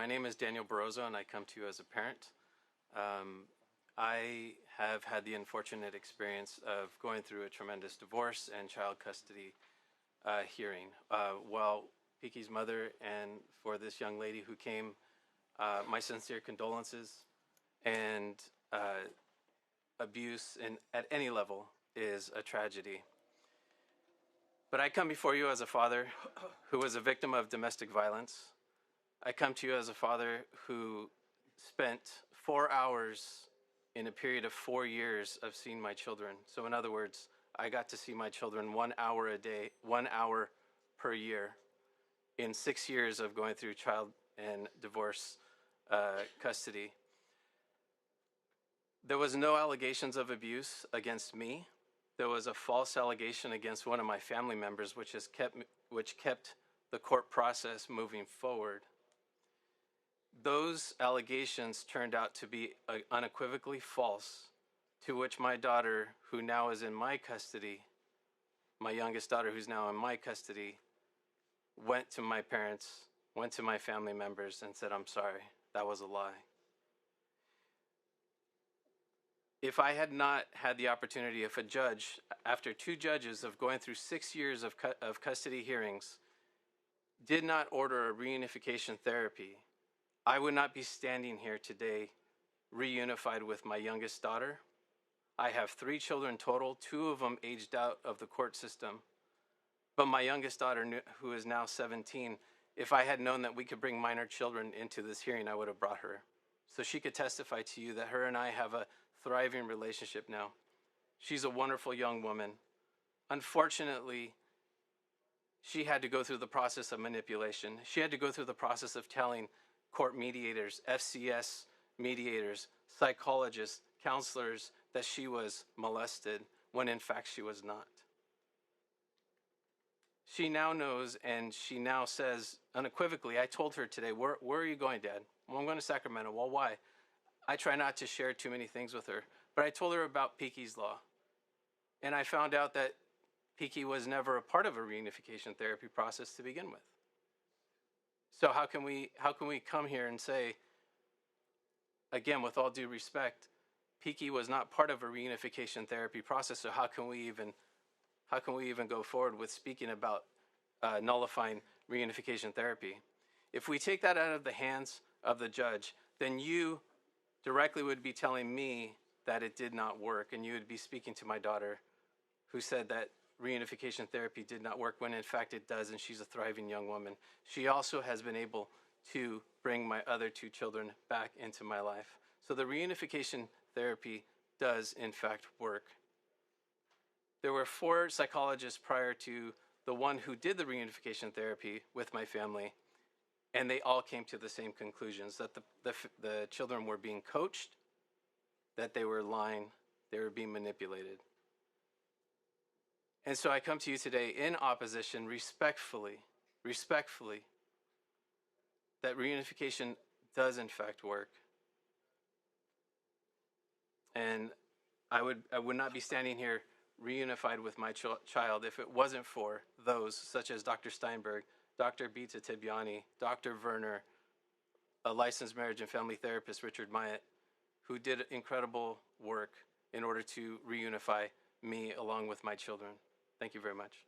My name is Daniel Barroso, and I come to you as a parent. I have had the unfortunate experience of going through a tremendous divorce and child custody hearing. While Piki's mother and for this young lady who came, my sincere condolences, and abuse at any level is a tragedy. But I come before you as a father who was a victim of domestic violence. I come to you as a father who spent 4 hours in a period of 4 years of seeing my children. So in other words, I got to see my children 1 hour a day, 1 hour per year in 6 years of going through child and divorce custody. There was no allegations of abuse against me. There was a false allegation against one of my family members, which kept the court process moving forward. Those allegations turned out to be unequivocally false, to which my daughter, who now is in my custody, my youngest daughter who's now in my custody, went to my parents, went to my family members and said, "I'm sorry, that was a lie." If I had not had the opportunity, if a judge, after 2 judges of going through 6 years of custody hearings, did not order a reunification therapy, I would not be standing here today reunified with my youngest daughter. I have 3 children total, 2 of them aged out of the court system. But my youngest daughter, who is now 17, if I had known that we could bring minor children into this hearing, I would have brought her. So she could testify to you that her and I have a thriving relationship now. She's a wonderful young woman. Unfortunately, she had to go through the process of manipulation. She had to go through the process of telling court mediators, FCS mediators, psychologists, counselors that she was molested when in fact she was not. She now knows, and she now says unequivocally, I told her today, where are you going, Dad? Well, I'm going to Sacramento. Well, why? I try not to share too many things with her, but I told her about Piki's law. And I found out that Piki was never a part of a reunification therapy process to begin with. So how can we come here and say, again, with all due respect, Piki was not part of a reunification therapy process, so how can we even go forward with speaking about nullifying reunification therapy? If we take that out of the hands of the judge, then you directly would be telling me that it did not work, and you would be speaking to my daughter who said that reunification therapy did not work when in fact it does, and she's a thriving young woman. She also has been able to bring my other 2 children back into my life. So the reunification therapy does in fact work. There were 4 psychologists prior to the one who did the reunification therapy with my family, and they all came to the same conclusions, that the children were being coached, that they were lying, they were being manipulated. And so I come to you today in opposition, respectfully, that reunification does in fact work. And I would not be standing here reunified with my child if it wasn't for those such as Dr. Steinberg, Dr. Bita Tibiani, Dr. Werner, a licensed marriage and family therapist, Richard Myatt, who did incredible work in order to reunify me along with my children. Thank you very much.